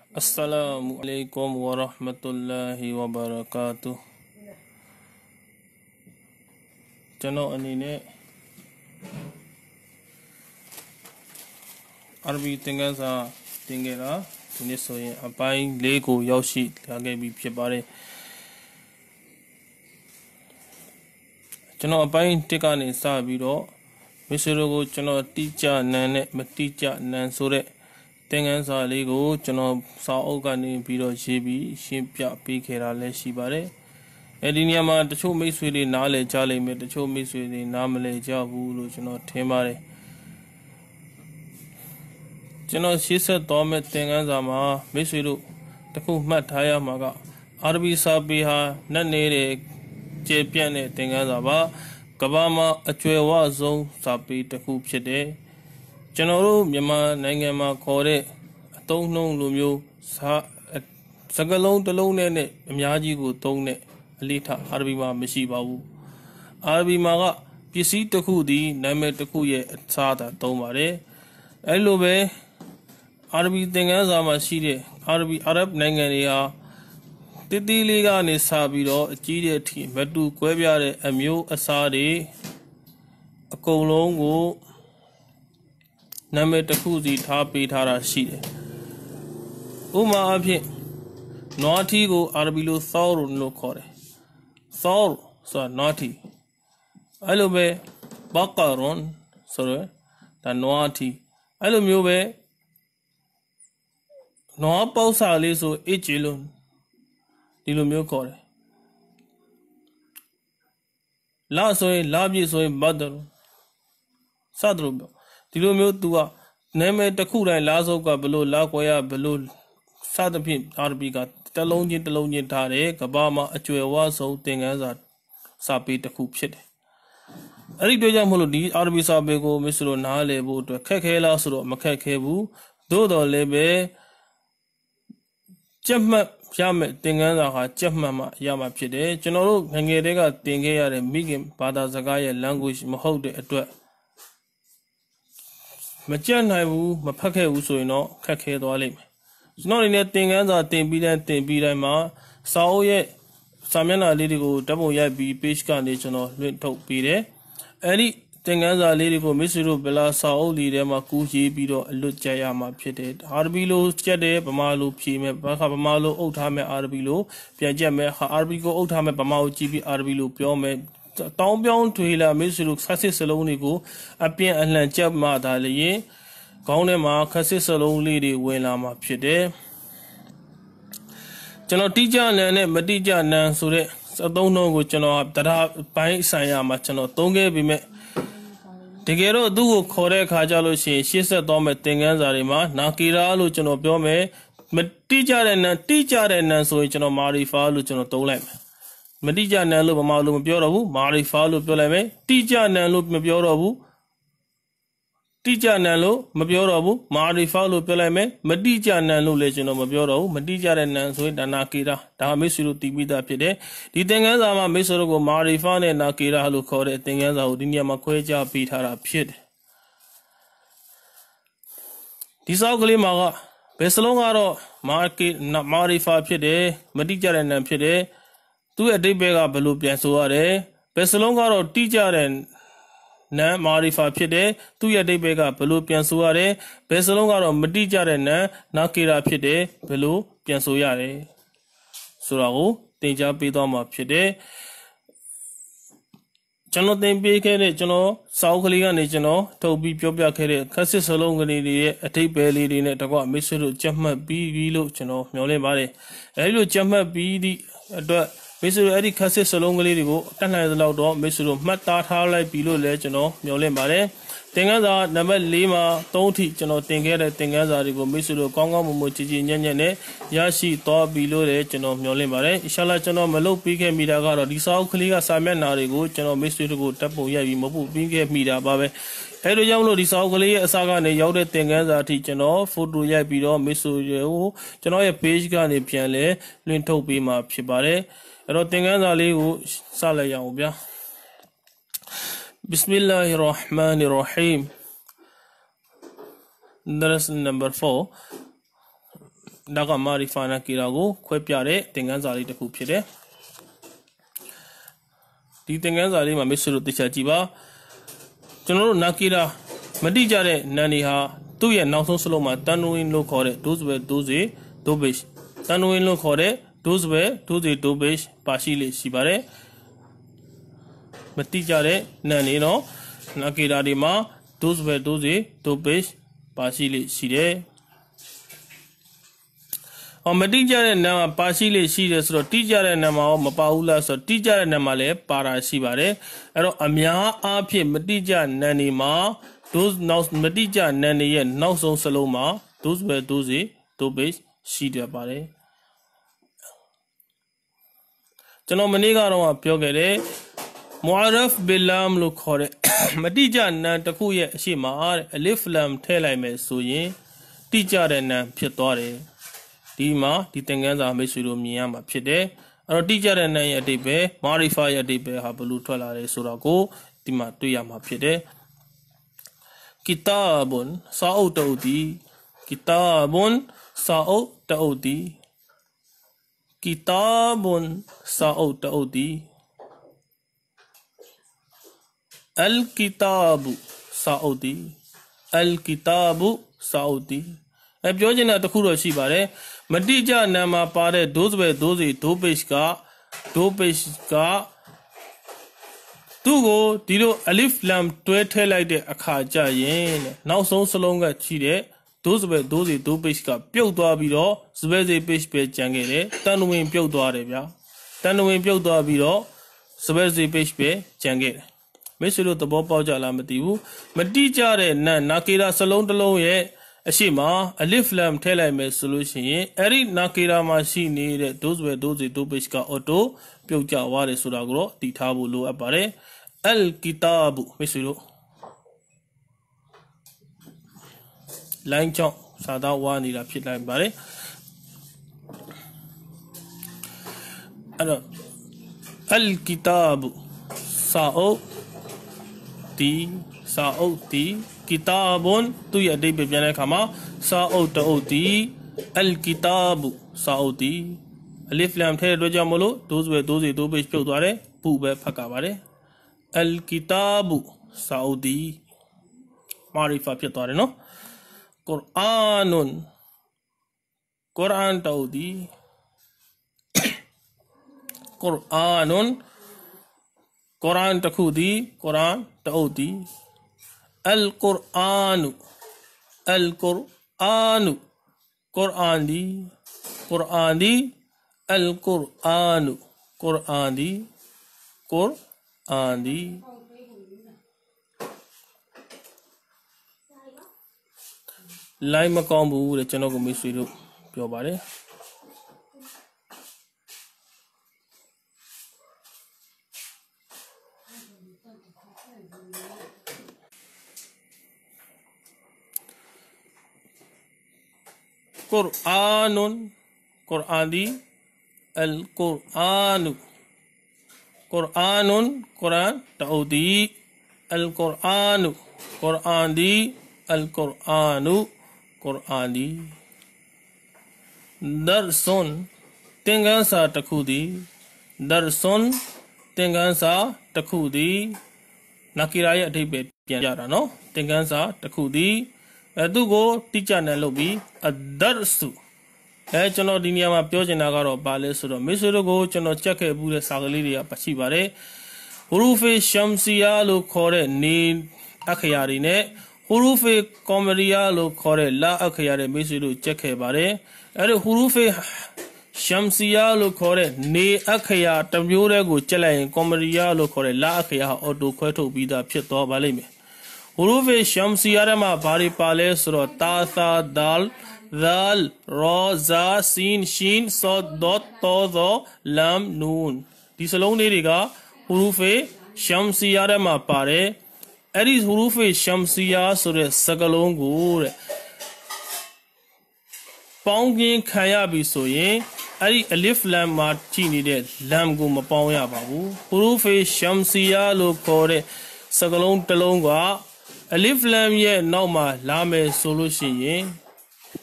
Assalamualaikum warahmatullahi wabarakatuh. Channel ani ne Arabic သင်ခန်းစာသင်ခဲ့တာဒီနေ့ဆိုရင်အပိုင်း၄ကိုရောက်ရှိလာခဲ့ပြီဖြစ်ပါတယ်ကျွန်တော်အပိုင်း၁ကနေစပြီးတော့မိတ်ဆွေတို့ကိုကျွန်တော်တိကျနန်းနဲ့မတိကျနန်းဆိုတဲ့သင်ခန်းစာလေးကိုကျွန်တော်စာအုပ်ကနေပြီးတော့ရေးပြီးရှင်းပြပေးခဲ့တာလည်းရှိပါတယ်အဲဒီနေရာမှာတချို့မိတ်ဆွေတွေနားလည်ကြလိမ့်မယ်တချို့မိတ်ဆွေတွေနားမလည်ကြဘူးလို့ကျွန်တော်ထင်ပါတယ်ကျွန်တော်ရှင်းဆက်တော်မဲ့သင်ခန်းစာမှာမိတ်ဆွေတို့တခုမှတ်ထားရမှာကအာရဗီစာပေဟာနက်နေတဲ့ကျေပြန့်တဲ့သင်ခန်းစာပါကမ္ဘာမှာအကျွယ်ဝဆုံးစာပေတစ်ခုဖြစ်တယ်ကျွန်တော်တို့မြန်မာနိုင်ငံမှာခေါ်တဲ့အသုံးနှုန်းလိုမျိုးစကားလုံးတစ်လုံးနဲ့အများကြီးကိုသုံးတဲ့အလေးထားအာရဗီမှာမရှိပါဘူးအာရဗီမှာကပစ္စည်းတစ်ခုဒီနာမည်တစ်ခုရဲ့အစားအသာသုံးပါတယ်အဲ့လိုပဲအာရဗီသင်ခန်းစာမှာရှိတဲ့အာရဗ်နိုင်ငံတွေဟာတိတိလေးကနေစပြီးတော့အကြီးတဲ့အထိမတူကွဲပြားတဲ့အမျိုးအစားတွေအကုန်လုံးကိုနာမည်တစ်ခုစီထားပေးထားတာရှိတယ်ဥပမာအဖြစ်နွားထီကိုအာရဗီလိုသောရလို့ခေါ်တယ်သောရဆိုတာနွားထီအဲ့လိုပဲဘကာရွန်ဆိုရဒါနွားထီအဲ့လိုမျိုးပဲနွားပေါက်စာလေးဆိုအဂျီလွန်ဒီလိုမျိုးခေါ်တယ်လာဆိုရင်လာပြည့်ဆိုရင်ဘဒ်စသလိုမျိုးဒီလိုမျိုးသူကနာမည်တစ်ခုတိုင်းလာစုပ်ကဘလို့လာကွယ်ရဘလို့စသဖြင့်အာရဗီကတလုံးချင်းထားတယ်ကမ္ဘာမှာအကျွယ်ဝဆုံးသင်ခန်းစာပေတစ်ခုဖြစ်တယ်အဲ့ဒီတွေ့ကြမလို့ဒီအာရဗီစာပေကိုမစ္စလို့နားလည်ဖို့အတွက်ခက်ခဲလားဆိုတော့မခက်ခဲဘူးသို့တော်လည်းပဲကြက်မှတ်ရမယ်သင်ခန်းစာဟာကြက်မှတ်မှရမှာဖြစ်တယ်ကျွန်တော်တို့ငငယ်တွေကသင်ခဲ့ရတဲ့မိခင်ဘာသာစကားရဲ့ language မဟုတ်တဲ့အတွက်မကြက်နိုင်ဘူးမဖတ်ခဲ့ဘူးဆိုရင်တော့ခက်ခဲသွားလိမ့်မယ်ကျွန်တော်အနေနဲ့သင်ခန်းစာသင်ပြီးတိုင်းမှာစာအုပ်ရဲ့စာမျက်နှာလေးတွေကိုဓာတ်ပုံရိုက်ပြီး page ကနေကျွန်တော်လွှင့်ထုတ်ပေးတယ်အဲ့ဒီသင်ခန်းစာလေးတွေကိုမိတ်ဆွေတို့ဘယ်လားစာအုပ်လေးထဲမှာကူးရေးပြီးတော့အလွတ်ကျက်ရမှာဖြစ်တယ်အာရဗီလိုကျက်တယ်ဗမာလိုဖြေမယ်ဗမာလိုအုပ်ထားမယ်အာရဗီလိုပြန်ကျက်မယ်အာရဗီကိုအုပ်ထားမယ်ဗမာကိုကြည့်ပြီးအာရဗီလိုပြောမယ်တောင်းပြောင်းထွေလာမိတ်ဆွေတို့ခက်စစ်စလုံးတွေကိုအပြင်းအလှန်ကျက်မှသာလျင်ခေါင်းထဲမှာခက်စစ်စလုံးလေးတွေဝင်လာမှာဖြစ်တယ်ကျွန်တော်တိကျနန်းနဲ့မတိကျနန်းဆိုတဲ့အသုံးနှုန်းကိုကျွန်တော်တရားပိုင်းဆိုင်ရာမှာကျွန်တော်သုံးခဲ့ပြီးမြဲတကယ်တော့သူ့ကိုခေါ်တဲ့အခါကျလို့ရှိရင်ရှေ့ဆက်သွားမဲ့သင်ခန်းစာတွေမှာနာကီရာလို့ကျွန်တော်ပြောမယ်မတိကျတဲ့နန်းတိကျတဲ့နန်းဆိုရင်ကျွန်တော်မာရီဖာလို့ကျွန်တော်သုံးလိုက်မယ်မတိကျနန်းလို့ဗမာလိုမပြောတော့ဘူးမာရီဖာလို့ပြောလိုက်မယ်တိကျနန်းလို့မပြောတော့ဘူးတိကျနန်းလို့မပြောတော့ဘူးမာရီဖာလို့ပြောလိုက်မယ်မတိကျနန်းလို့လည်းကျွန်တော်မပြောတော့ဘူးမတိကျတဲ့နန်းဆိုရင်ဒါနာကီရာဒါမိတ်ဆွေတို့တည်ပြီးသားဖြစ်တယ်ဒီသင်ခန်းစာမှာမိတ်ဆွေတို့ကိုမာရီဖာနဲ့နာကီရာလို့ခေါ်တဲ့သင်ခန်းစာကိုဒီနေရာမှာခွဲခြားပေးထားတာဖြစ်တယ်ဒီစောက်ကလေးမှာကဘယ်စလုံးကတော့မာရီဖာဖြစ်တယ်မတိကျတဲ့နန်းဖြစ်တယ်သူ့ရဲ့အဓိပ္ပာယ်ကဘယ်လိုပြန်ဆိုရတယ်ဘယ်စလုံးကတော့တိကျတဲ့နန်းမာရီဖာဖြစ်တယ်သူ့ရဲ့အဓိပ္ပာယ်ကဘယ်လိုပြန်ဆိုရတယ်ဘယ်စလုံးကတော့မတိကျတဲ့နန်းနာကီရာဖြစ်တယ်ဘယ်လိုပြန်ဆိုရတယ်ဆိုတာကိုသင်ကြားပေးသွားမှာဖြစ်တယ်ကျွန်တော်သင်ပေးခဲ့တဲ့ကျွန်တော်စာအုပ်ကလေးကနေကျွန်တော်ထုတ်ပြီးပြောပြခဲ့တဲ့ခက်စစ်စလုံးကလေးတွေရဲ့အဓိပ္ပာယ်လေးတွေနဲ့တကွမိတ်ဆွေတို့ကြက်မှတ်ပြီးလို့ကျွန်တော်မျှော်လင့်ပါတယ်အဲဒီလိုကြက်မှတ်ပြီးသည့်အတွက်မိတ်ဆွေတို့အဲ့ဒီခက်စစ်စလုံးကလေးတွေကိုတတ်နိုင်သလောက်တော့မိတ်ဆွေတို့မှတ်သားထားလိုက်ပြီလို့လည်းကျွန်တော်မျှော်လင့်ပါတယ်သင်ခန်းစာနံပါတ်၄မှာ3အထိကျွန်တော်သင်ခဲ့တဲ့သင်ခန်းစာတွေကိုမိတ်ဆွေတို့ကောင်းကောင်းမွန်မွန်ကြည်ကြည်ညံ့ညံ့နဲ့ရရှိသွားပြီလို့လည်းကျွန်တော်မျှော်လင့်ပါတယ်အင်ရှာလာကျွန်တော်မလုပ်ပြီးခဲ့မိတာကတော့ဒီစာအုပ်ကလေးကစာမျက်နှာတွေကိုကျွန်တော်မိတ်ဆွေတို့ကိုတပ်ပုံရိုက်ပြီးမဟုတ်ပြီးခဲ့မိတာပါပဲအဲလိုကြောင့်လို့ဒီစာအုပ်ကလေးရဲ့အစားကနေရောက်တဲ့သင်ခန်းစာအထိကျွန်တော်ဖိုတိုရိုက်ပြီးတော့မိတ်ဆွေတွေကိုကျွန်တော်ရဲ့ page ကနေပြန်လဲလွှင့်ထုတ်ပေးမှာဖြစ်ပါတယ်အဲ့တော့သင်ခန်းစာလေးကိုစလိုက်ရအောင်ဗျာ Bismillahir Rahmanir Rahim Lesson number 4 ဒါကမာရီဖာနာကီရာကိုခွဲပြတဲ့သင်ခန်းစာလေးတစ်ခုဖြစ်တယ်ဒီသင်ခန်းစာလေးမှာမိတ်ဆွေတို့သိချကြည့်ပါကျွန်တော်တို့နာကီရာမတိကြတဲ့နန်ဒီဟာသူ့ရဲ့နောက်ဆုံးစလုံးမှာတန်နူဝင်လို့ခေါ်တဲ့ဒိုးစပဲဒိုးစီဒိုးဘေ့တန်နူဝင်လို့ခေါ်တဲ့ဒိုးစပဲဒိုးစီဒိုးဘေ့ပါရှိလေးရှိပါတယ်မတိကြတဲ့နန်ဒီတော့နာကီရာဒီမှာဒိုးစပဲဒိုးစီဒိုးဘေ့ပါရှိလေးရှိတယ်မတိကြတဲ့နာမှာပါရှိလေးရှိတယ်ဆိုတော့တိကြတဲ့နာမှာမပါဘူးလားဆိုတော့တိကြတဲ့နာမှာလည်းပါတာရှိပါတယ်အဲ့တော့အများအားဖြင့်မတိကြနန်ဒီမှာဒိုးနောက်မတိကြနန်ဒီရဲ့နောက်ဆုံးစလုံးမှာဒိုးပဲဒိုးစီဒိုးဘေ့ရှိတယ်ပါတယ်ကျွန်တော်မနေ့ကတော့ပြောခဲ့တယ်မူအာရဖ်ဘီလမ်လို့ခေါ်တဲ့မတိကြနန်တစ်ခုရဲ့အရှိမအလစ်လမ်ထည့်လိုက်မယ်ဆိုရင်တိကြတဲ့နန်ဖြစ်သွားတယ်ဒီမှာဒီသင်ခန်းစာမိတ်ဆွေတို့မြင်ရမှာဖြစ်တယ်အဲ့တော့တိကျတဲ့နာရဲ့အဓိပ္ပာယ်မာရီဖာရဲ့အဓိပ္ပာယ်ဟာဘယ်လိုထွက်လာလဲဆိုတော့ကိုဒီမှာတွေ့ရမှာဖြစ်တယ်ကီတာဘွန်စာအုပ်တအုပ်ဒီကီတာဘွန်စာအုပ်တအုပ်ဒီကီတာဘွန်စာအုပ်တအုပ်ဒီအလ်ကီတာဘူစာအုပ်ဒီအလ်ကီတာဘူစာအုပ်ဒီပြောချင်တာတခုတော့ရှိပါတယ်မတိကျနာမှာပါတဲ့ဒိုးစပဲဒိုးစီဒိုးပေ့ကသူ့ကိုဒီလိုအလစ်လမ်တွဲထည့်လိုက်တဲ့အခါကျရင်နောက်ဆုံးစလုံးကရှိတဲ့ဒိုးစပဲဒိုးစီဒိုးပေ့ကပြုတ်သွားပြီးတော့စပဲစီပေ့ပဲကျန်ခဲ့တယ်တန်ဝင်ပြုတ်သွားတယ်ဗျာတန်ဝင်ပြုတ်သွားပြီးတော့စပဲစီပေ့ပဲကျန်ခဲ့တယ်မိတ်ဆွေတို့သဘောပေါက်ကြလားမသိဘူးမတိကျတဲ့နာကေရာစလုံးတစ်လုံးရဲ့အရှိမအလစ်လမ်ထည့်လိုက်မယ်ဆိုလို့ရှိရင်အဲ့ဒီနာကေရာမှာရှိနေတဲ့ဒိုးစပဲဒိုးစီဒိုးပေ့ကအော်တိုပြုတ်ကျသွားတယ်ဆိုတာကိုတော့တည်ထားဖို့လိုအပ်ပါတယ်အလ်ကီတာဘူမိတ်ဆွေတို့လိုင်းချောင်းစာသားဝါနေတာဖြစ်လိုက်ပါတယ်အဲ့တော့အလ်ကီတာဘူစာအုပ်ဒီကီတာဘွန်သူ့ရဲ့အဓိပ္ပာယ်ပြန်တဲ့အခါမှာစာအုပ်တအုပ်ဒီအလ်ကီတာဘူစာအုပ်ဒီအလစ်လမ်ထဲတဲ့အတွက်ကြောင့်မလို့ဒိုးစပဲဒိုးစီဒိုးဘေ့ပြုတ်သွားတယ်ဘူပဲဖတ်ကြပါတယ်အလ်ကီတာဘူစာအုပ်ဒီမာရီဖာဖြစ်သွားတယ်နော်ကုရ်အာနွန်ကုရ်အာန်တအုပ်ဒီကုရ်အာနွန်ကုရ်အာန်တစ်ခုဒီကုရ်အာန်တအုပ်ဒီالقرآن القرآن قرآن دی قرآن دی القرآن قرآن دی قرآن دی लाई मकाम बूरे चनों को मिस्री प्यो बारे कुरआनुन कुरआन दी अल कुरआनु कुरआनुन कुरान तऊदी अल कुरआनु कुरआन दी अल कुरआनु कुरआन दी दरसुन तिंगन सा टखुदी दरसुन तिंगन सा टखुदी नाकिराရဲ့အဓိပ္ပာယ်ပြန်ကြတာเนาะသင်ခန်းစာတစ်ခုဒီသူကိုတိကျနဲ့လုပ်ပြီးအဒရ်ဆူကျွန်တော်ဒီနေရာမှာပြောချင်တာကတော့ဘာလဲဆိုတော့မိတ်ဆွေတို့ကိုကျွန်တော်ချက်ခဲ့ဘူးတဲ့စာကလေးတွေကပါရှိပါတယ်ဟူရူဖေရှမ်စီယာလို့ခေါ်တဲ့နေအခရာတွေနဲ့ဟူရူဖေကော်မရီယာလို့ခေါ်တဲ့လာအခရာတွေမိတ်ဆွေတို့ချက်ခဲ့ပါတယ်အဲ့ဒီဟူရူဖေရှမ်စီယာလို့ခေါ်တဲ့နေအခရာတစ်မျိုးတည်းကိုချက်လိုက်ရင်ကော်မရီယာလို့ခေါ်တဲ့လာအခရာဟာအော်တိုခွဲထုတ်ပြီးသားဖြစ်သွားပါလိမ့်မယ်हुरूफ शम्सिया में भारी पाले सुरो ता सा दाल दाल रो जा सीन शीन सो दो तो दो लम नून दिसलों ने रिगा हुरूफ शम्सिया में पारे एरी हुरूफ शम्सिया सुरे सगलों गुर पाऊंगे खाया भी सोये एरी अलिफ लम माची निदे लम गु मपाऊया बाबू हुरूफ शम्सिया लो कोरे सगलों तलों गा अलिफ लम ये नौ मा लामे सोलो शिये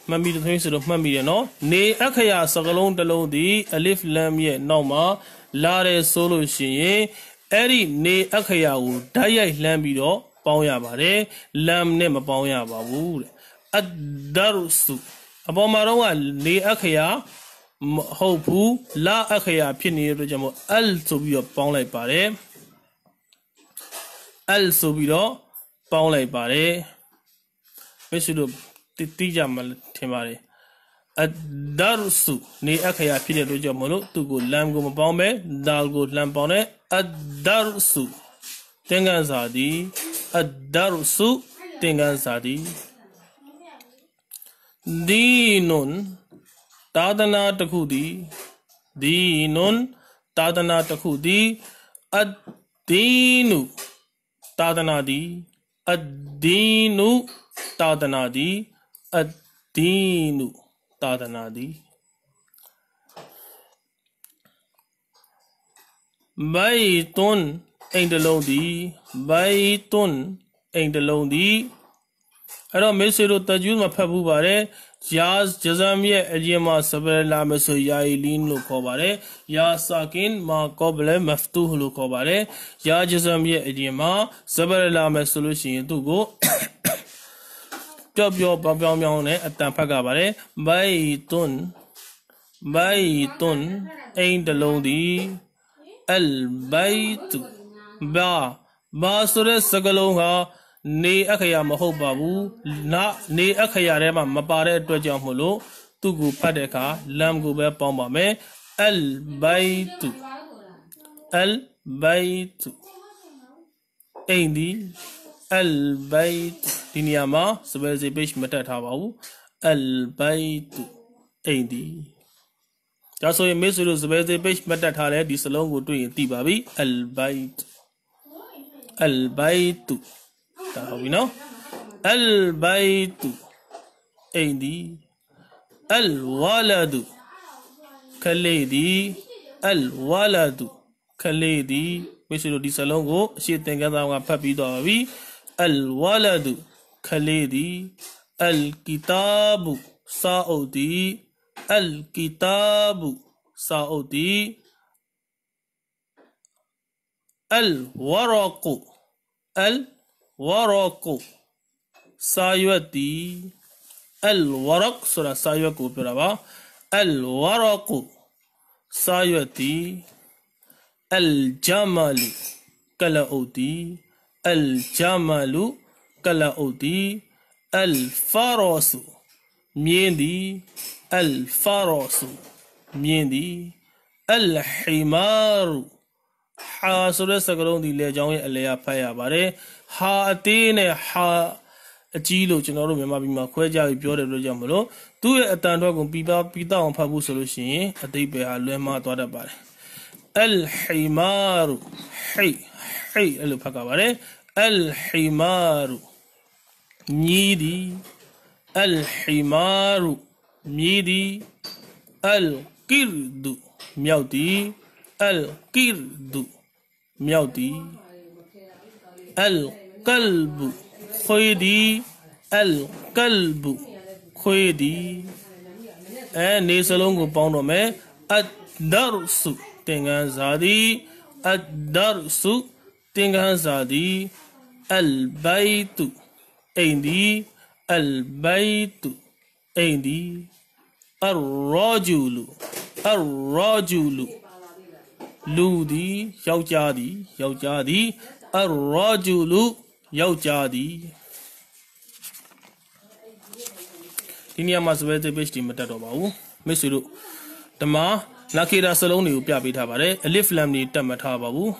မှတ်မိတယ်ဆိုတော့မှတ်မိတယ်နော်နေအခရာစကလုံးတစ်လုံးဒီအလစ်လမ်ရဲ့နောက်မှာလာတယ်ဆိုလို့ရှိရင်အဲ့ဒီနေအခရာကိုဓာတ်ရိုက်လှမ်းပြီးတော့ပေါင်းရပါတယ်လမ်နဲ့မပေါင်းရပါဘူးတဲ့အဒ်ဒါရ်ဆူအပေါ်မှာတော့နေအခရာမဟုတ်ဘူးလာအခရာဖြစ်နေတဲ့အတွက်ကြောင့်မို့အလ်ဆိုပြီးတော့ပေါင်းလိုက်ပါတယ်အလ်ဆိုပြီးတော့ပေါင်းလိုက်ပါတယ်မရှိလို့တိကြမှာထင်ပါတယ်အဒ်ဒါရ်ဆူနေအခရာဖြစ်တဲ့အတွက်ကြောင့်မို့လို့သူ့ကိုလမ်ကိုမပေါင်းပဲဒါလ်ကိုလမ်ပေါင်းတဲ့အဒ်ဒါရ်ဆူသင်္ကန်းစာသည်အဒ်ဒါရ်ဆူသင်္ကန်းစာသည်ဒီနွန်သာသနာတစ်ခုသည်ဒီနွန်သာသနာတစ်ခုသည်အဒ်ဒီနုသာသနာသည်အဒ်ဒီနုသာသနာသည်အဒ်ဒီနုသာသနာသည်ဘိုင်တွန်အိမ်တလုံးသည်ဘိုင်တွန်အိမ်တလုံးသည်အဲ့တော့မေဆွေတို့တဂျူးမှာဖတ်ဘူးပါတယ်ယာဂျဇမ်ရဲ့အရင်မှာဆဘရလာမဆိုယာအီလင်းလို့ခေါ်ပါတယ်ယာဆာကင်မာကောဘလမဖတူဟ်လို့ခေါ်ပါတယ်ယာဂျဇမ်ရဲ့အရင်မှာဆဘရလာမဆိုလို့ရှိရင်သူ့ကိုပြောင်းပြောင်းနဲ့အတန်ဖတ်ကြပါတယ်ဘိုင်တွန်အိမ်တလုံးသည်အလ်ဘိုင်တူဘာဆိုတဲ့စကားလုံးဟာနေအခရာမဟုတ်ပါဘူးနေအခရာထဲမှာမပါတဲ့အတွက်ကြောင့်မို့လို့သူ့ကိုဖတ်တဲ့အခါလမ်ကိုပဲပေါင်းပါမယ်အလ်ဘိုင်တူအိမ်ဒီအလ်ဘိုင်တူဒီနေရာမှာစပယ်စီပိတ်မတက်ထားပါဘူးအလ်ဘိုင်တူအိမ်ဒီဒါဆိုရင်မေဆွေတို့စပယ်စီပိတ်မတက်ထားတဲ့ဒီစလုံးကိုတွေ့ရင်သိပါပြီအလ်ဘိုင်တူဒါဟုတ်ပြီနော်အလ်ဘိုင်တူအိမ်ဒီအလ်ဝါလာဒူခလေးဒီအလ်ဝါလာဒူခလေးဒီမရှိလို့ဒီစလုံးကိုအရှိသင်္ကန်းသားကဖတ်ပြီးတော့ပါပြီအလ်ဝါလာဒူခလေးဒီအလ်ကီတာဘူစာအုပ်ဒီအလ်ကီတာဘူစာအုပ်ဒီအလ်ဝါရကူစာရွက်တီအလ်ဝရကဆိုတာစာရွက်ကိုပြောတာပါအလ်ဝရကူစာရွက်တီအလ်ဂျမလူကလအုပ်တီအလ်ဂျမလူကလအုပ်တီအလ်ဖာရောဆူမြင်းသည်အလ်ဖာရောဆူမြင်းသည်အလ်ဟီမာရူဟာဆိုတဲ့စကားလုံးဒီလေကြောင်းရဲ့အလယ်ကဖတ်ရပါတယ်ဟာအသေးနဲ့ဟာအကြီးလို့ကျွန်တော်တို့မြန်မာပြည်မှာခွဲခြားပြီးပြောတယ်လို့ကြောင့်မလို့သူ့ရဲ့အတန်တော်ကိုပြီးတော့အောင်ဖတ်ဖို့ဆိုလို့ရှိရင်အတိတ်ပဲဟာလွဲမှားသွားတတ်ပါတယ်အလ်ဟီမာရူဟိအဲ့လိုဖတ်ကြပါတယ်အလ်ဟီမာရူမြည်သည်အလ်ဟီမာရူမြည်သည်အလ်ကီရဒူမြောက်သည်အလ်ကီရဒူမြောက်သည်အလ်ကလ်ဘူခွေသည်အလ်ကလ်ဘူခွေသည်နေစလုံးကိုပေါင်းတော့မယ်အဒ်ဒါရ်ဆူသင်္ကန်းစာသည်အဒ်ဒါရ်ဆူသင်္ကန်းစာသည်အလ်ဘိုင်တူအိမ်သည်အလ်ဘိုင်တူအိမ်သည်အရောဂျူလူလူသည်ယောက်ျားသည်အရောဂျူလူယောက်ျားသည်ဒီနေရာမှာစပယ်တေး page ဒီမတက်တော့ပါဘူးမိတ်ဆွေတို့ဓမ္မနာကေတာစလုံးတွေကိုပြပေးထားပါတယ်အလစ်လမ်တွေတက်မထားပါဘူး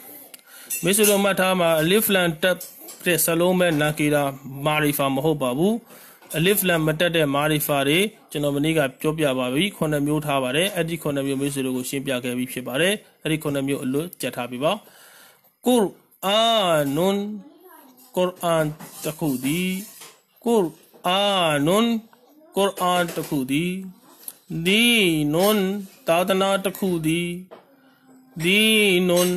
မိတ်ဆွေတို့မှတ်ထားမှာအလစ်လမ်တက်တဲ့စလုံးပဲနာကေတာမာရီဖာမဟုတ်ပါဘူးအလစ်လမ်မတက်တဲ့မာရီဖာတွေကျွန်တော်မနေ့ကပြောပြပါပြီ9မျိုးထားပါတယ်အဲ့ဒီ9မျိုးမိတ်ဆွေတို့ကိုရှင်းပြခဲ့ပြီးဖြစ်ပါတယ်အဲ့ဒီ9မျိုးအလို့ကြက်ထားပြီပါကုရ်အာနွန်ကုရ်အာန်တခုသည်ကုရ်အာနွန်ကုရ်အာန်တခုသည်ဒီနွန်သာသနာတခုသည်ဒီနွန်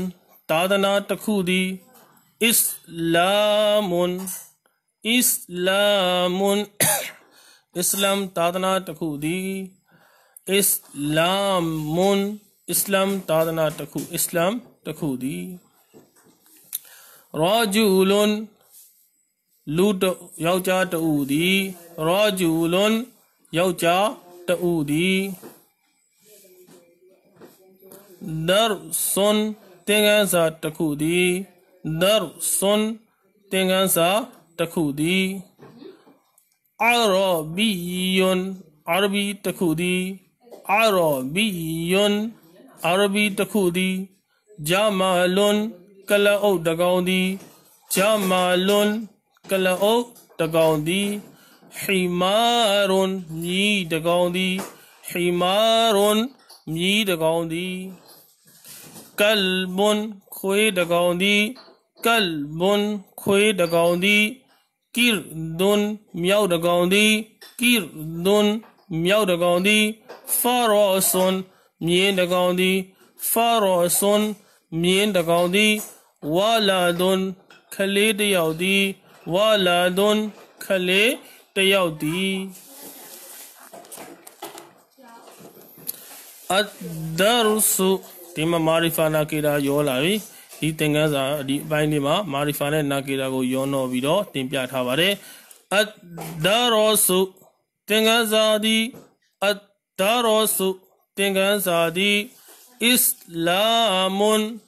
သာသနာတခုသည်အစ္စလာမွန် Islam Tadana Takudi Islamun Islam Tadana Taku Islam Takudi Rajulun Lut Yaucha Taudi Rajulun Yaucha Taudi Darsun Tengansa Takudi Darsun Tengansa Takudi Arabiyun Arabi Takudi Arabiyun Arabi Takudi Jamalun Kalao Dagaudi Jamalun Kalao Dagaudi Himarun Ni Dagaudi Himarun Ni Dagaudi Kalbun Khoi Dagaudi Kalbun Khoi Dagaudi Kirdun Miao Dagaudi Kirdun Miao Dagaudi Farasun Mien Dagaudi Farasun Mien Dagaudi Waladun Khale Dayaudi Waladun Khale Dayaudi Ad-Darsu Tima Marifa Nakira Yolavi Di Tengaza Di Bainima Marifane Nakira Go Yono Vido Timpia Tavare Ad-Darasu Tengazadi Ad-Darasu Tengazadi Islamun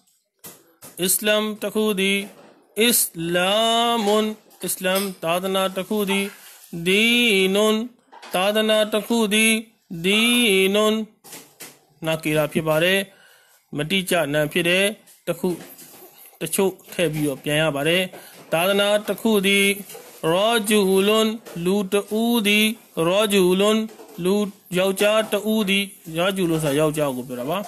Islam Takudi Islamun Islam Tadana Takudi Dinun Tadana Takudi Dinun Nakira Pibare Maticha Nampire Taku Tachu Tebio Piana Bare Tadana Takudi Rajulun Lut Udi Rajulun Lut Yaucha Taudi Rajulun Sa Yaucha Gupiraba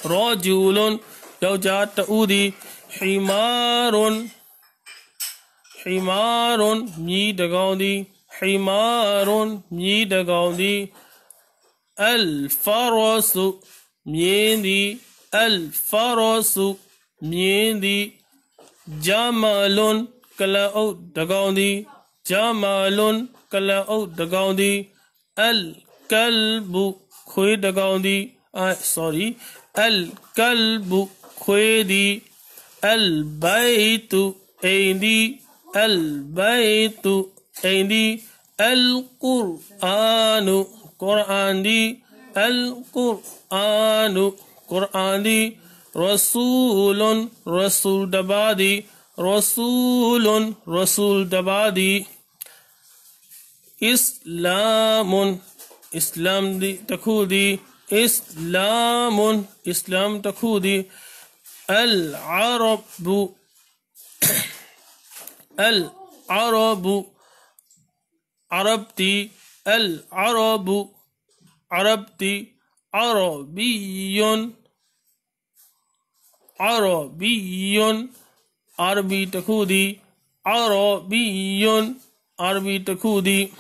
Rajulun Yaucha Taudi Himarun Himarun Ni Dagaudi Himarun Ni Dagaudi Al-Farasu Miendi Al-Farasu Miendi Jamalun Kalao Dagaudi Jamalun Kalao Dagaudi Al-Kalbu Khoi Dagaudi sorry Al-Kalbu Khoidi Al-Baitu Aindi Al-Baitu Aindi Al-Qur'anu Qur'andi Al-Qur'anu Qur'andi Rasulun Rasul Dabadi Rasulun Rasul Dabadi Islamun Islam di Takudi Islamun Islam Takudi Al-Arabu Al-Arabu Arabti Al-Arabu Arabti Arabiyun Arabiyun Arabi Takudi Arabiyun Arabi Takudi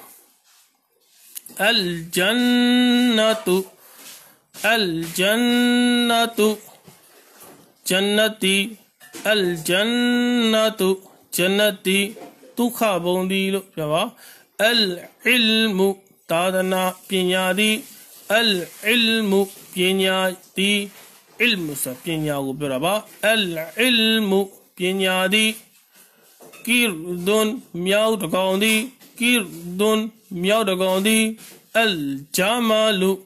Al-Jannatu Al-Jannatu Jannati Al-Jannatu Jannati Tukha Bondi Java Al-Ilmu Tadana Pinyadi Al-Ilmu Pinyadi Ilmu Sa Pinyago Beraba Al-Ilmu Pinyadi Kirdun Miao Dagaudi Kirdun Miao Dagaudi Al-Jamalu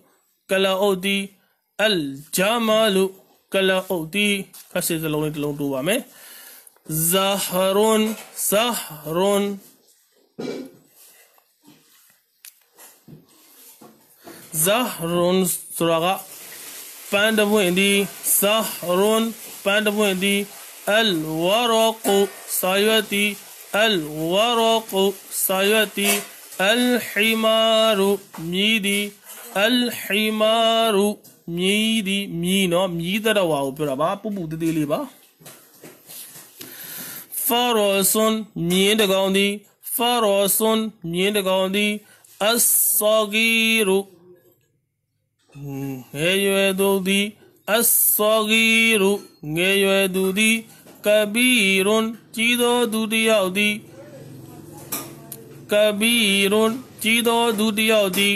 Kalaodi Al-Jamalu Kalaodi Kasi Zaloni Talong Duba Me Zaharun Zaharun Zahrun Suraga Pandabuindi Zahrun Pandabuindi Al-Waraqu Sayati Al-Waraqu Sayati Al-Himaru Midi Al-Himaru Midi Mino Midara Wow Piraba Pubu de Liba Farasun Miendagandi Farasun Miendagandi As-Sagiru Ngeyedudi As-Sagiru Ngeyedudi Kabirun Chido Dudi Yaudi kabirun jido dudiyauti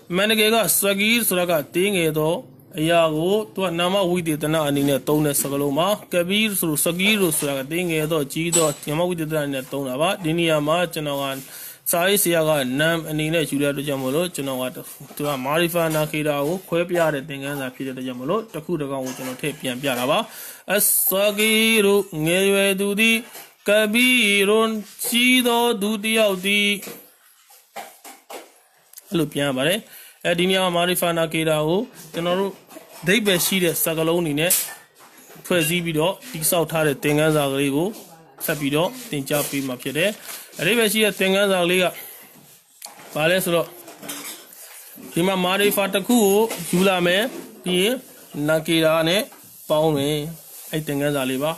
managega swagir suraga tingedo ayago to nama widitana anine tone sagaloma kabir suru swagir suraga tingedo jido yama widitana ne tona ba diniyama chanawan sai siyaga nam anine julia to jamolo chanawa to marifa nakira ko khwe pya de tingansa phide de jamolo takhu takang ko chano the pian pya da ba as-sagiru ngeywe tu di kabirun jido dudiyauti lu pian ba leဒီနေရာမှာမာရီဖာနာကေတာကိုကျွန်တော်တို့ဒိဗ္ဗေရှိတဲ့စကားလုံးအနေနဲ့ဖွဲ့စည်းပြီးတော့တိဆောက်ထားတဲ့သင်ခန်းစာကလေးကိုဆက်ပြီးတော့သင်ကြားပေးမှာဖြစ်တယ်။အဒိဗ္ဗေရှိတဲ့သင်ခန်းစာကလေးကဘာလဲဆိုတော့ဒီမှာမာရီဖာတစ်ခုကိုယူလာမယ်ပြီးရင်နာကေတာနဲ့ပေါင်းမယ်အဲ့သင်ခန်းစာလေးပါ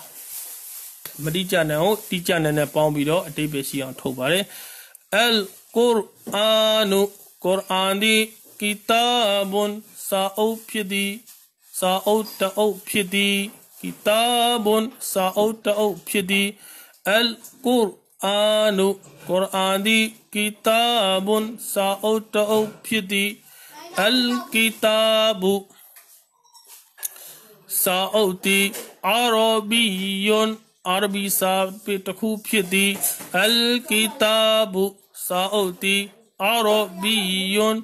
။မတိကျနဲ့ကိုတိကျနဲ့ပေါင်းပြီးတော့အဒိဗ္ဗေရှိအောင်ထုတ်ပါတယ်။ al qur'anu qur'an di kitabun sa'ud phidi sa'ud ta'ud phidi kitabun sa'ud ta'ud phidi al qur'anu qur'an di kitabun sa'ud ta'ud phidi al kitabu sa'ud ti arabiyyun arabi sa pe takhu phidi al kitabu sa'ud ti arabiyyun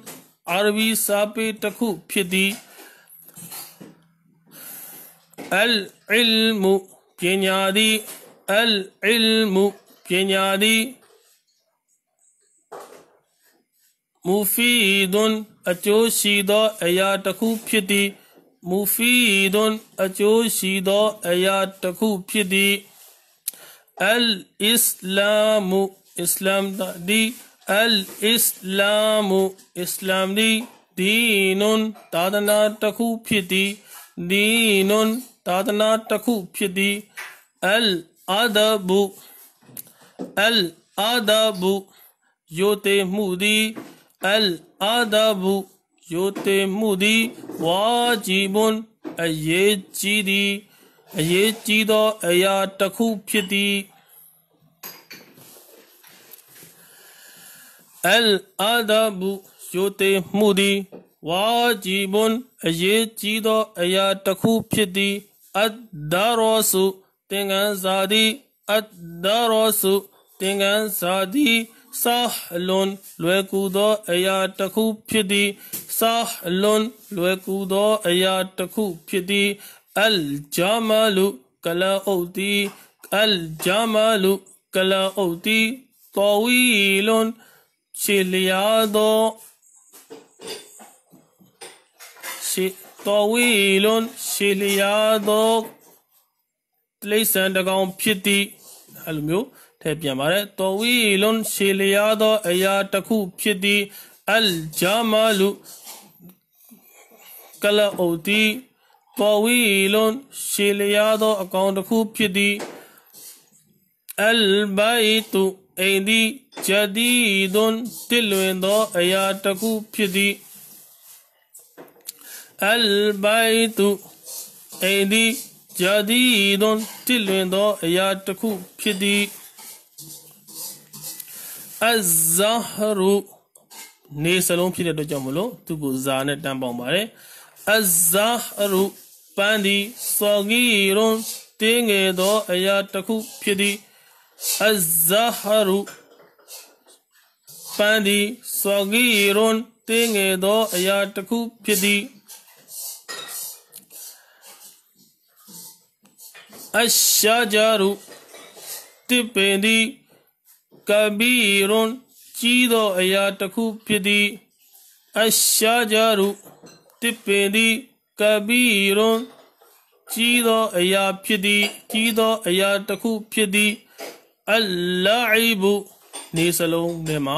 arabi sa pe takhu phidi al ilmu pnya di al ilmu pnya di mufidun acho shi do aya takhu phidi mufidun acho shi do aya takhu phidi al islamu islam di al islamu islam di dinun tadana takhu phidi dinun tadana takhu phidi al adabu yote mudi al adabu yote mudi wajibun aye chi do aya takhu phidi al adabu yote mudi wajibun aye chi do aya takhu phidi ad darasu tingan zadi ad darasu tingan zadi sahlun lweku do aya takhu phidi sahlun lweku do aya takhu phidi al jamalu kala oti al jamalu kala oti tawilun shiliyado tawilun shiliyado tleisan dagaung phidi အဲ့လိုမျိုးထည့်ပြန်ပါတယ် tawilun shiliyado aya takhu phidi al jamalu kala oti tawilun shiliyado အကောင်တစ်ခုဖြစ်သည် al baytu အိမ်သည် jadidun တစ်လွင်သောအရာတစ်ခုဖြစ်သည် al baytu အိမ်သည် jadidun တစ်လွင်သောအရာတစ်ခုဖြစ်သည် az-zahru နေစလုံးဖြစ်တဲ့အတွက်ကြောင့်မလို့သူ့ကိုဇာနဲ့တန်းပေါင်းပါတယ် az-zahru ပန်းသည် sagirun တင်းငယ်သောအရာတစ်ခုဖြစ်သည် az-zahru ပန်းသည် sagirun တင်းငယ်သောအရာတစ်ခုဖြစ်သည် ash-shajaru တစ်ပင်သည် kabirun ကြီးသောအရာတစ်ခုဖြစ်သည် ash-shajaru တစ်ပင်သည် kabirun ကြီးသောအရာဖြစ်သည်ကြီးသောအရာတစ်ခုဖြစ်သည် al-la'ibu နေစလုံးထဲမှာ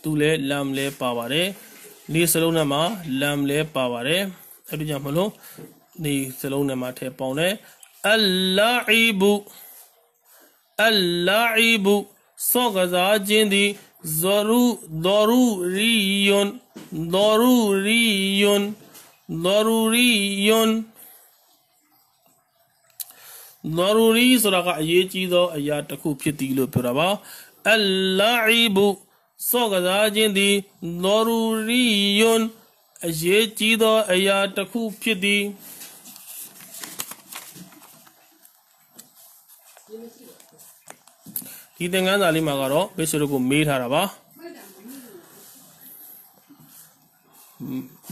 သူလဲလမ်လဲပါပါတယ်နေစလုံးထဲမှာလမ်လဲပါပါတယ်အဲ့ဒီကြောင့်မလို့နေစလုံးထဲမှာထည့်ပေါင်းတယ် al-la'ibu al-la'ibu စောကစားခြင်းသည် daruriyun daruriyun daruri ဆိုတာကအရေးကြီးသောအရာတစ်ခုဖြစ်သည်လို့ပြောတာပါ al-la'ibu စောကစားခြင်းသည် daruriyun အရေးကြီးသောအရာတစ်ခုဖြစ်သည်ဒီသင်ခန်းစာလေးမှာကတော့မိတ်ဆွေတို့ကိုမေးထားတာပါ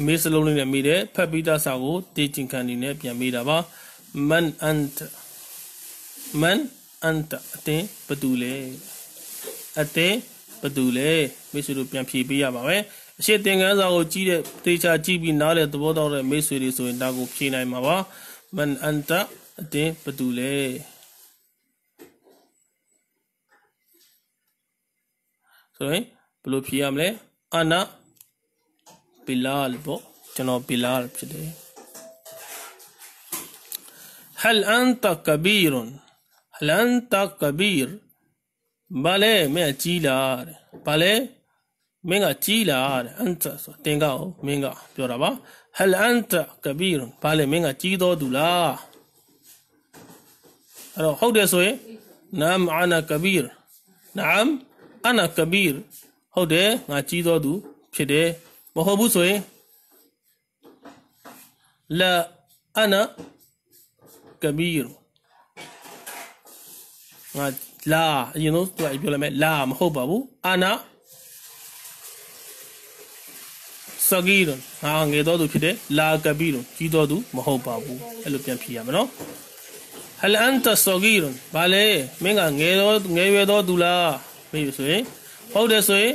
မေးစလုံးလေးနဲ့မေးတယ်ဖတ်ပြီးသားစာကိုတေးကျင်ခံနေနဲ့ပြန်မေးတာပါ man anta အတင်းဘယ်သူလဲအတင်းဘယ်သူလဲမိတ်ဆွေတို့ပြန်ဖြေပေးရပါမယ်အရှိသင်ခန်းစာကိုကြည့်တဲ့တေချာကြည့်ပြီးနားလည်သဘောပေါက်တဲ့မိတ်ဆွေတွေဆိုရင်ဒါကိုဖြေနိုင်မှာပါ man anta အတင်းဘယ်သူလဲဆိုရင်ဘယ်လိုဖြေရမလဲအနာဘီလာလ်ပေါ့ကျွန်တော်ဘီလာလ်ဖြစ်တယ် هل أنت كبير هل أنت كبير ဘာလဲမင်းကြီးလားဘာလဲမင်းကကြီးလားအန်တာဆိုတင်ကောမင်းကပြောတာပါ هل أنت كبير ဘာလဲမင်းကကြီးတော်သူလားအဲ့တော့ဟုတ်တယ်ဆိုရင် نعم أنا كبير نعم أنا كبير ဟုတ်တယ်ငါကြီးတော်သူဖြစ်တယ်မဟုတ်ဘူးဆိုရင် لا أنا كبير ငါလာအရင်ဆုံးသူကပြောလိုက်မယ်လာမဟုတ်ပါဘူး أنا صغير ငါငယ်တော်သူဖြစ်တယ် لا كبير ကြီးတော်သူမဟုတ်ပါဘူးအဲ့လိုပြန်ဖြေရမယ်နော် هل أنت صغير ဘာလဲမင်းကငယ်ရွယ်တော်သူလားမေးဆိုရင်ဟုတ်တယ်ဆိုရင်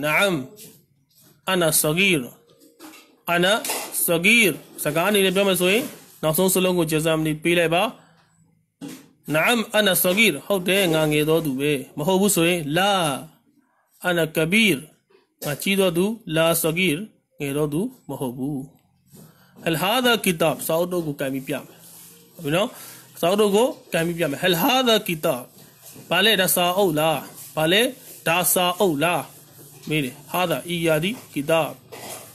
نعم أنا صغير أنا صغير စကားအနေနဲ့ပြောမယ်ဆိုရင်နောက်ဆုံးစလုံးကိုကျေစာမနီပေးလိုက်ပါ نعم أنا صغير ဟုတ်တယ်ငါငယ်တော်သူပဲမဟုတ်ဘူးဆိုရင် لا أنا كبير ငါကြီးတော်သူ لا صغير ငယ်တော်သူမဟုတ်ဘူး هل هذا كتاب စာအုပ်တို့ကိုကင်ပြီးပြမယ်ဟုတ်ပြီနော်စာအုပ်တို့ကိုကင်ပြီးပြမယ် هل هذا كتاب ဘာလဲဒါစာအုပ်လားဘာလဲဒါစာအုပ်လားမေးတယ် هذا إيادي كتاب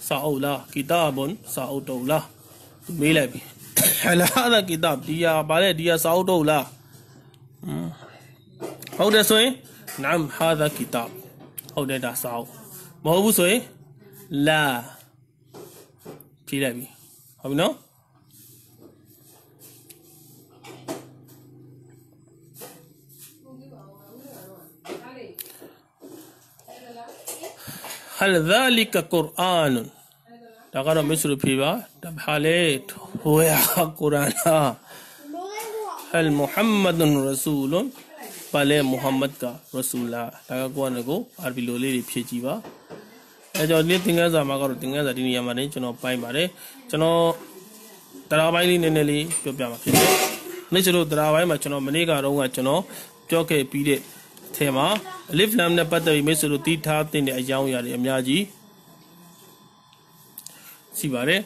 စာအုပ်လား كتاب စာအုပ်တော့လားမေးလိုက်ပြီ هل هذا كتاب ဒီဟာဘာလဲဒီဟာစာအုပ်တော့လားဟုတ်တယ်ဆိုရင် نعم هذا كتاب ဟုတ်တယ်ဒါစာအုပ်မဟုတ်ဘူးဆိုရင် لا ဖြေလိုက်ပြီဟုတ်ပြီနော်هل ذلك قرآن ဒါကတော့မစ္စရဖြေပါဒါဘာလဲဟိုရကုရ်အာန်လား هل محمد رسول ဘာလဲမုဟမ္မဒ်ကရဆူလာဒါကကိုယ့်အနေကိုအာရဘီလိုလေးတွေဖြည့်ကြည့်ပါအဲကြောင့်ဒီသင်ခန်းစာမှာကတော့သင်ခန်းစာဒီနေရာမှာနေကျွန်တော်ပိုင်းပါတယ်ကျွန်တော်တရားပိုင်းလေးနည်းနည်းလေးပြောပြမှာဖြစ်တယ်နေ့ကျတော့တရားပိုင်းမှာကျွန်တော်မနေ့ကတော့ကျွန်တော်ပြောခဲ့ပြီးတဲ့ထဲမှာအလစ်လမ်နဲ့ပတ်သက်ပြီးမိတ်ဆွေတို့သိထားတဲ့အကြောင်းအရာတွေအများကြီးရှိပါတယ်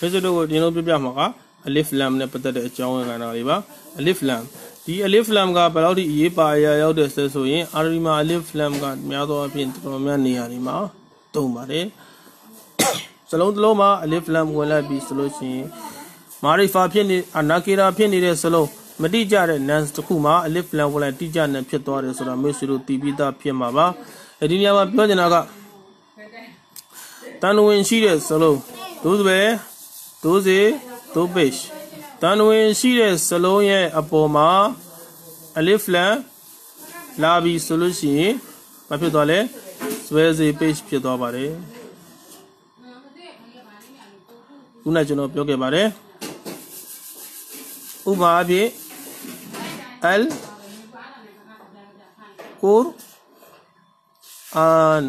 ဖိစတို့ကိုဒီလိုပြပြမှာကအလစ်လမ်နဲ့ပတ်သက်တဲ့အကြောင်းအရာတွေပါအလစ်လမ်ဒီအလစ်လမ်ကဘယ်လောက်ထိအရေးပါအရာရောက်တဲ့ဆိုရင်အာရဘီမှာအလစ်လမ်ကများသောအားဖြင့်တော်တော်များနေရာတွေမှာသုံးပါတယ်စလုံးတစ်လုံးမှာအလစ်လမ်ဝင်လိုက်ပြီးဆိုလို့ရှိရင်မာရီဖာဖြစ်နေအနာကီရာဖြစ်နေတဲ့စလုံးမတိကျတဲ့ nans တစ်ခုမှာအလစ်လမ်ဝင်လိုက်တိကျနေဖြစ်သွားတယ်ဆိုတာမိတ်ဆွေတို့သိပြီးသားဖြစ်မှာပါဒီနေရာမှာပြောချင်တာကတန်ဝင်ရှိတဲ့စလုံးသို့ပဲဒိုစေဒိုပိရှ်တန်ဝင်ရှိတဲ့စလုံးရဲ့အပေါ်မှာအလစ်လမ်လာပြီးဆိုလို့ရှိရင်မဖြစ်သွားလဲဆွဲစေပိရှ်ဖြစ်သွားပါတယ်ခုနကျွန်တော်ပြောခဲ့ပါတယ်ဥပမာအဖြစ်အလ်ကုရ်အာန်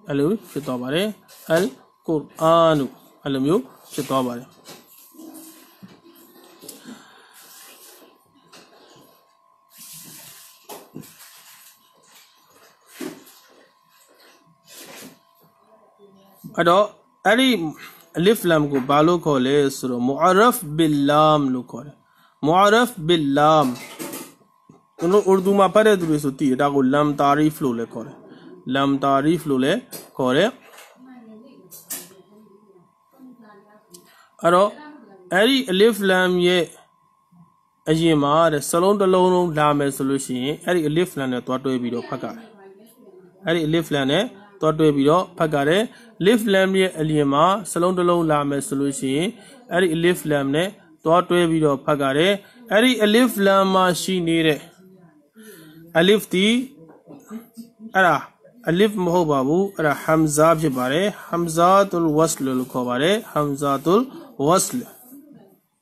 အဲ့လိုဖြစ်သွားပါတယ်အလ်ကုရ်အာန်အဲ့လိုမျိုးဖြစ်သွားပါတယ် अडो अरी अलिफ लाम को बालो खोले सुरो मुअर्रफ बिल्लाम लो खोले मुअर्रफ बिल्लाम उन उर्दू में पढ़े तो बेसुती है ताको लम तारीफ लो ले खोले लम तारीफ लो ले खोले अरो अरी अलिफ लाम ये अजी मार सलों तलों लाम है सोल्यूशन अरी अलिफ लाम ने तो अटोए बीरो फका अरी अलिफ लाम ने तो अटोए बीरो फका रे अलिफ लाम ये अलियमा सलों तलों लाम है सोल्यूशन अरी अलिफ लाम ने तो अटोए बीरो फका रे अरी अलिफ लाम माशी नीरे अलिफ ती अरा अलिफ महो बाबू अरा हमजा भी बारे हमजातुल वस्ल लुखो बारे हमजातुल वस्ल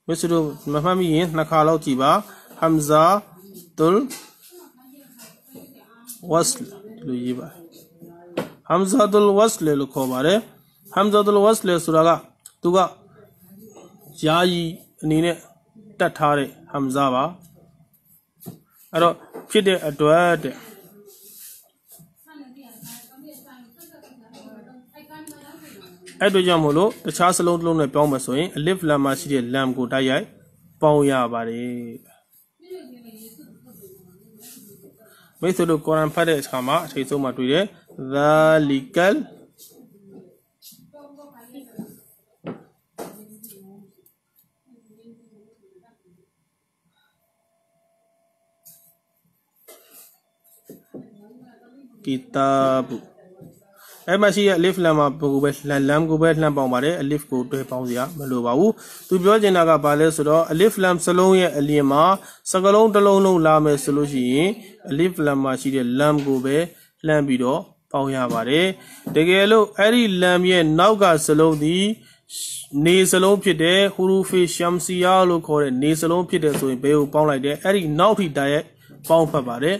मिस्रो मफहमी ये नखालो चीबा हमजातुल वस्ल लो ये बारे हमजातुल वस्ल लुखो बारे हमजातुल वस्ल सुरागा तुगा याई नीने तठारे हमजा बा अरो फिदे अटवाट ऐडो जामोलो तछा सलों तलों ने प्याओं में सोएं अलिफ लाम माशी लाम को टाइयाई पाऊं या बारे मैं तो कुरान पढ़े इसका माँ चीज़ों में टुरे ज़ालिकल किताब ऐ माशी अलिफ लाम को बे लाम को बे लाम पाऊं बारे अलिफ को तो पाऊं दिया मलो बाबू तू बियो जिना का बाले सुरो अलिफ लाम सलों ये अलियमा सगलों तलों लों लाम है सोल्यूशन अलिफ लाम माशी लाम को बे लाम बिरो पाऊं या बारे देखे लो ऐरी लाम ये नाव का सलों दी ने सलों फिटे हुरूफे शम्सिया लो खोरे ने सलों फिटे सोई बेउ पाऊं लाइट है ऐरी नाव थी डाये पाऊं पर बारे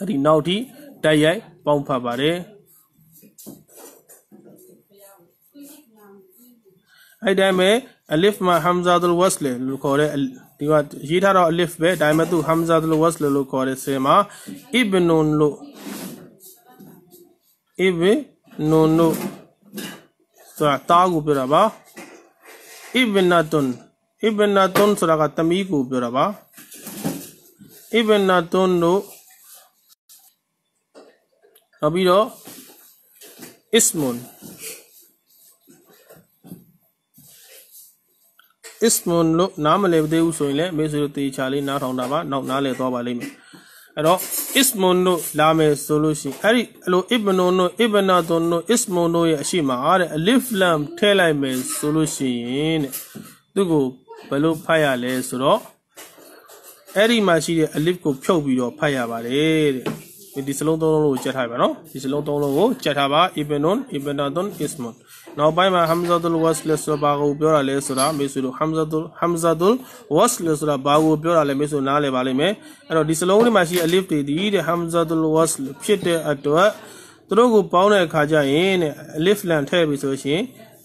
ऐरी नाव थी टाइयाई पाऊं फा बारे ऐ टाइम में अलिफ में हमजातुल वस्ल लुकोरे दिवा ये थारा अलिफ बे टाइम में तू हमजातुल वस्ल लुकोरे से माँ इब्नुन लो तो तागु पिराबा इब्नातुन सुरा का तमीगु पिराबा इब्नातुन लो अभी रो इस्मुन लो नाम ले दे उसोइले बेसुरती चाली ना ठोंडा बा ना ले तो बाले में अरो इस्मुन लो लामे सोल्यूशन अरे लो इब्नातुन लो इस्मुन लो ये अच्छी मार अलिफ लाम ठेलाई में सोल्यूशन दुगो बलो फाया ले सुरो अरी माशी अलिफ को फ्यों बिरो फाया बाले इस लोग दोनों लोग चढ़ा बा नो इस लोग दोनों लोग चढ़ा बा इब्नुन इब्नातुन इस्मुन नौ बाय में हमजातुल वस्ल सुरा बागु प्योर आले सुरा बेसुरु हमजातुल वस्ल सुरा बागु प्योर आले बेसु नाले वाले में अरो इस लोग ने माशी अलिफ ती दी दे हमजातुल वस्ल फिटे अटवा तो को पाउने खा जाए ने अलिफ लान ठे बेसु छी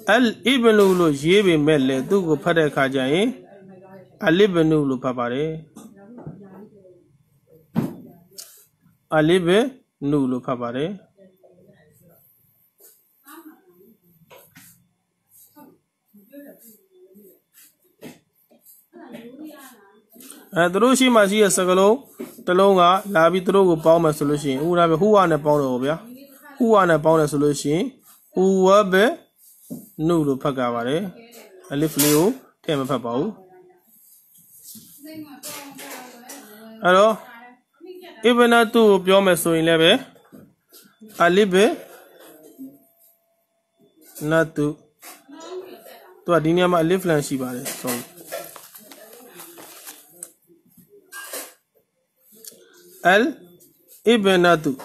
अल इब्नु लो ये भी मेले तू को फटे खा जाए अलिब्नु लो पापारे अलिफ नूलु फबारे दरोशी माशी सगलो तलोंगा लाभी तरो को पाओ में सोल्यूशन उना बे हुआ ने पाओ रो भैया हुआ ने पाओ ने सोल्यूशन हुआ बे नूलु फगा बारे अलिफ लियो थे में फबाऊ हेलो इबना तू प्यो में सोइन ले बे अलिफ ना तू तो दुनिया में अलिफ लान शी बारे सॉरी अल इबना तू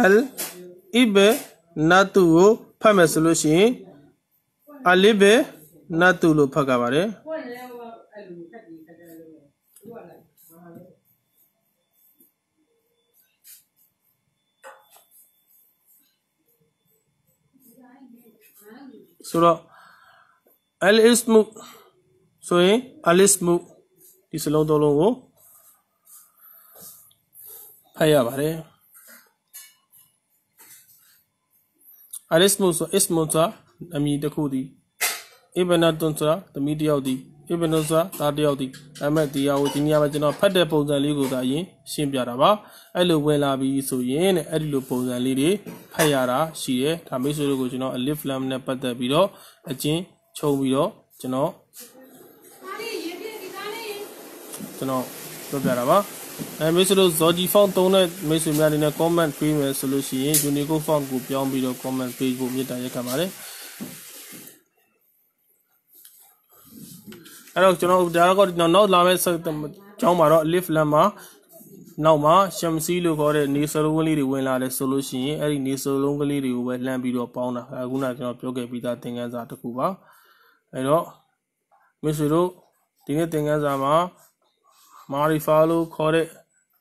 अल इबना तू वो फमे सोल्यूशन अलिफ ना तू लो फगा बारे सुरा अल इस्मु सोए अल इस्मु इस लोग दोनों वो Paya Bare Arismosa, Ami the Kudi, Ebenatonsa, the media of the Ebenosa, Tadiodi, Amadia, Utinia, Padapos and Ligo Dayi, Simbiaraba, Elo Welabi, so yen, Edilopos and Lady, Payara, Shie, Tamisu, a lift lamb nepata below, a chin, chow below, Jano, Jano, and Mr. Zoji found Tonet, Mr. Marina comment premium solution, Unico found group young below comment Facebook Mita Yakamare. I don't know if there are no lames, Chomaro, lift lama, now ma, Shamsi look or a Nisaruli when I solution, any Nisolongly with Lambido Pauna, Aguna cannot yoga with that thing as Atakuba. I know, Mr. Thing as Ama. Marifalo Kore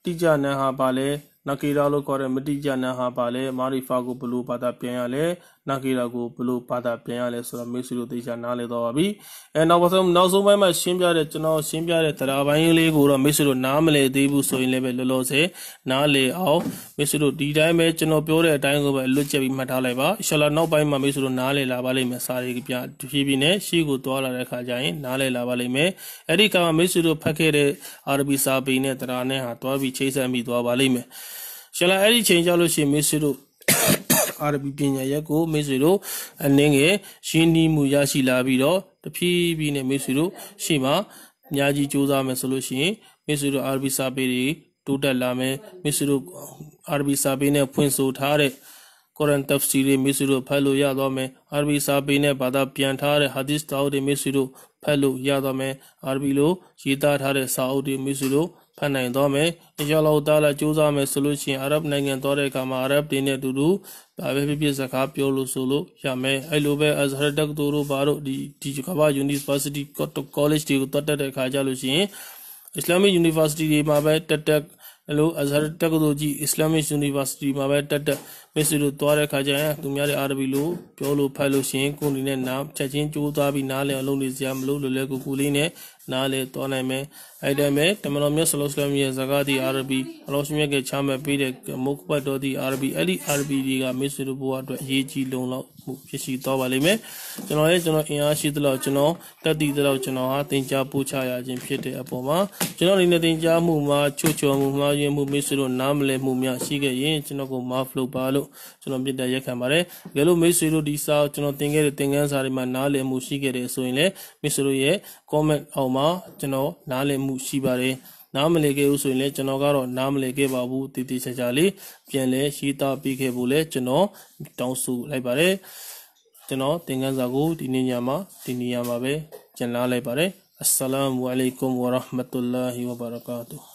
Tija Naha Bale, Nakiralo Kore Medija Naha Bale, Marifago Blue Pada Piale, Nakirago Blue Pada Piale, so Missuru Tija Nale Doabi, and I was now so by my Shimbia, Shimbia, Taravani, Gura, Missuru Namale, Debu, so in level Lose, Nale, Au, Missuru Dida, Mechano Pure, Tango, Luchavi Mataleva, shall I not buy my Missuru Nale, Lavale, Masari, Fibine, she go to all Rekajain, Nale, Lavale, me, Erika, Missuru Packet. Arabi Sabine, Tarane, Hatwabi, Chase and Midwa Balime. Shall I any change Aloshi Misiru Arabi Pina Yako, Misiru, and Nenge, Shindi Muyashi Labiro, the P. Bine Misiru, Shima, Nyaji Chuza Mesolushi, Misiru Arabi Sabiri, Tuta Lame, Misiru Arabi Sabine, Punso Tare. Corantaf Siri, Misiru, Palo Yadome, Arabi Sabine, Bada Piantare, Hadis Taudi Misiru, Palo Yadome, Arbilo, Chita Tare, Saudi Misiru, Panay Dome, Jalo Dala Juzame Solution, Arab Nangan Tore Kama, Arab Dine Duru, Baby Zakapio Sulu, Yame, Elube as Herdak Duru Baro, the Tijukava University College, Tata Kajalushi, Islamic University, Mabe, Tatak. Hello, as her Tagoji, Islamic University, Mabata, Messiru Tore Kaja, Tumari Arbilo, Piolo Palo Shin, Kunine Nam, Chachin Chutabi Nale, alone is Jamlu, Lego Kuline, Nale, Toname, Idame, Tamanomia Soloslamia Zagadi, Arabi, Alosmega Chama Pide, Mokpa Dodi, Arabi, Eli Arabi, Messiru Bua, Yeji Lona, Fishi Tobalime, Generation Yashidla, Chino, Tadi the Chino, Tinja Puchaya, Jim Pete Apoma, General in the Tinja Muma, Chucho Muma. Misiru Namle Mumia Shiga Yin, Chinoco Maflo Palo, Chinomida Yakamare, Gelo Misiru Disa, Chinotinga, the things are in Manale Mushigere, so in Le, Misiru Ye, comment Oma, Chino, Nale Mushibare, Namelege Uso in Le, Chanogaro, Namelege Babu, Titi Sajali, Pienle, Shita, Pike Bule, Chino, Tonsu, Libare, Chino, Tingazagu, Tiniyama, Be, Chanale Bare, Assalamu alaikum wa rahmatullahi wa barakatuh.